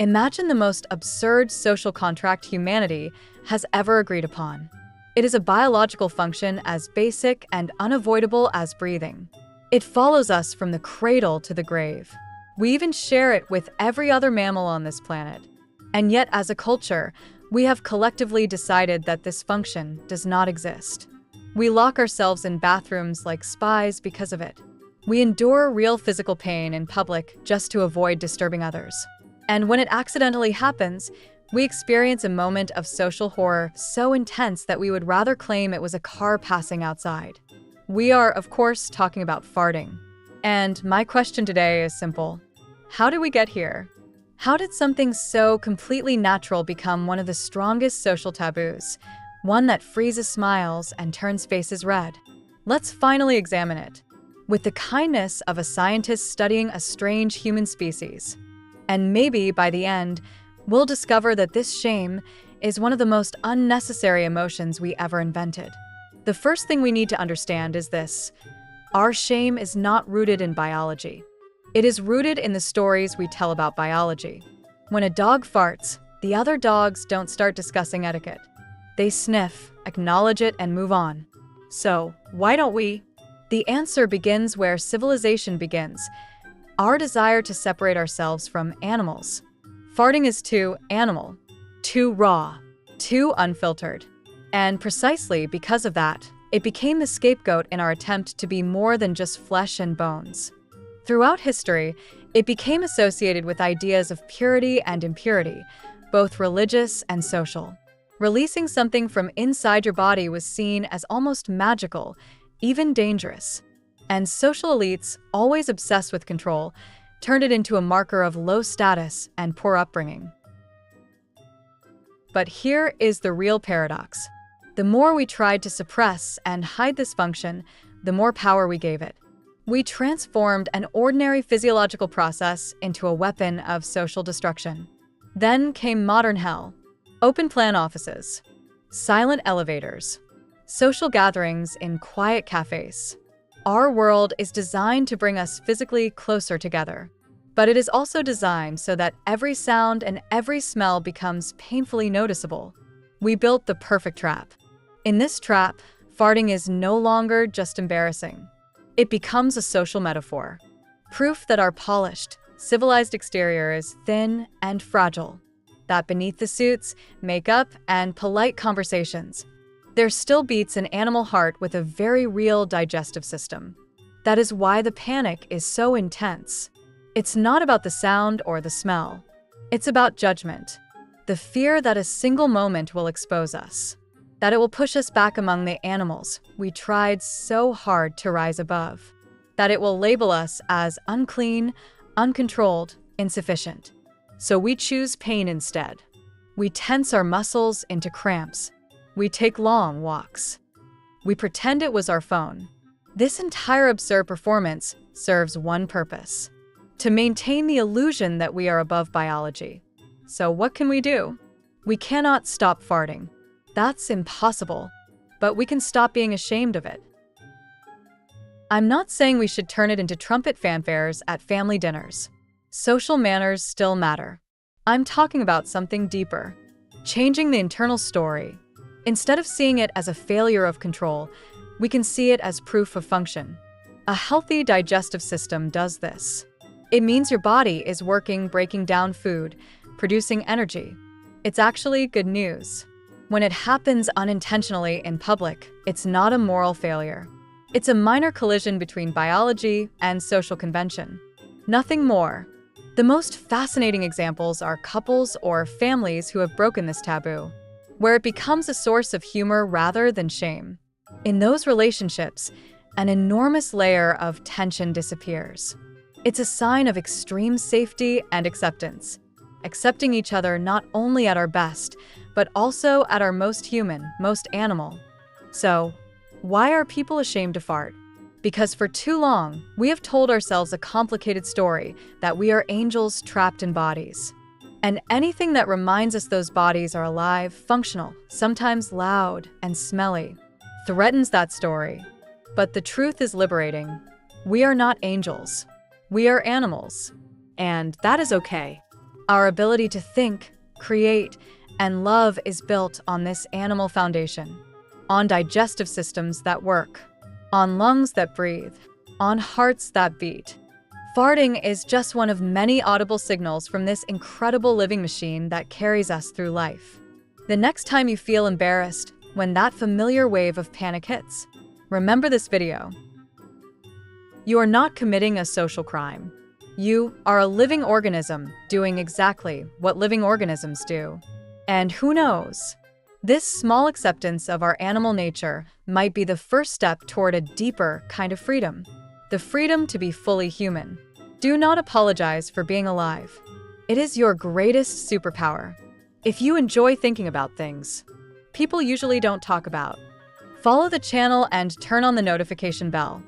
Imagine the most absurd social contract humanity has ever agreed upon. It is a biological function as basic and unavoidable as breathing. It follows us from the cradle to the grave. We even share it with every other mammal on this planet. And yet, as a culture, we have collectively decided that this function does not exist. We lock ourselves in bathrooms like spies because of it. We endure real physical pain in public just to avoid disturbing others. And when it accidentally happens, we experience a moment of social horror so intense that we would rather claim it was a car passing outside. We are, of course, talking about farting. And my question today is simple. How did we get here? How did something so completely natural become one of the strongest social taboos? One that freezes smiles and turns faces red? Let's finally examine it, with the kindness of a scientist studying a strange human species. And maybe by the end, we'll discover that this shame is one of the most unnecessary emotions we ever invented. The first thing we need to understand is this: our shame is not rooted in biology. It is rooted in the stories we tell about biology. When a dog farts, the other dogs don't start discussing etiquette. They sniff, acknowledge it, and move on. So, why don't we? The answer begins where civilization begins: our desire to separate ourselves from animals. Farting is too animal, too raw, too unfiltered. And precisely because of that, it became the scapegoat in our attempt to be more than just flesh and bones. Throughout history, it became associated with ideas of purity and impurity, both religious and social. Releasing something from inside your body was seen as almost magical, even dangerous. And social elites, always obsessed with control, turned it into a marker of low status and poor upbringing. But here is the real paradox. The more we tried to suppress and hide this function, the more power we gave it. We transformed an ordinary physiological process into a weapon of social destruction. Then came modern hell: open-plan offices, silent elevators, social gatherings in quiet cafes. Our world is designed to bring us physically closer together, but it is also designed so that every sound and every smell becomes painfully noticeable. We built the perfect trap. In this trap, farting is no longer just embarrassing. It becomes a social metaphor, proof that our polished, civilized exterior is thin and fragile, that beneath the suits, makeup, and polite conversations, there still beats an animal heart with a very real digestive system. That is why the panic is so intense. It's not about the sound or the smell. It's about judgment. The fear that a single moment will expose us, that it will push us back among the animals we tried so hard to rise above, that it will label us as unclean, uncontrolled, insufficient. So we choose pain instead. We tense our muscles into cramps. We take long walks. We pretend it was our phone. This entire absurd performance serves one purpose: to maintain the illusion that we are above biology. So what can we do? We cannot stop farting. That's impossible. But we can stop being ashamed of it. I'm not saying we should turn it into trumpet fanfares at family dinners. Social manners still matter. I'm talking about something deeper: changing the internal story. Instead of seeing it as a failure of control, we can see it as proof of function. A healthy digestive system does this. It means your body is working, breaking down food, producing energy. It's actually good news. When it happens unintentionally in public, it's not a moral failure. It's a minor collision between biology and social convention. Nothing more. The most fascinating examples are couples or families who have broken this taboo, where it becomes a source of humor rather than shame. In those relationships, an enormous layer of tension disappears. It's a sign of extreme safety and acceptance, accepting each other not only at our best, but also at our most human, most animal. So, why are people ashamed to fart? Because for too long, we have told ourselves a complicated story that we are angels trapped in bodies. And anything that reminds us those bodies are alive, functional, sometimes loud and smelly, threatens that story. But the truth is liberating. We are not angels. We are animals. And that is okay. Our ability to think, create, and love is built on this animal foundation, on digestive systems that work, on lungs that breathe, on hearts that beat. Farting is just one of many audible signals from this incredible living machine that carries us through life. The next time you feel embarrassed, when that familiar wave of panic hits, remember this video. You are not committing a social crime. You are a living organism doing exactly what living organisms do. And who knows? This small acceptance of our animal nature might be the first step toward a deeper kind of freedom. The freedom to be fully human. Do not apologize for being alive. It is your greatest superpower. If you enjoy thinking about things people usually don't talk about, follow the channel and turn on the notification bell.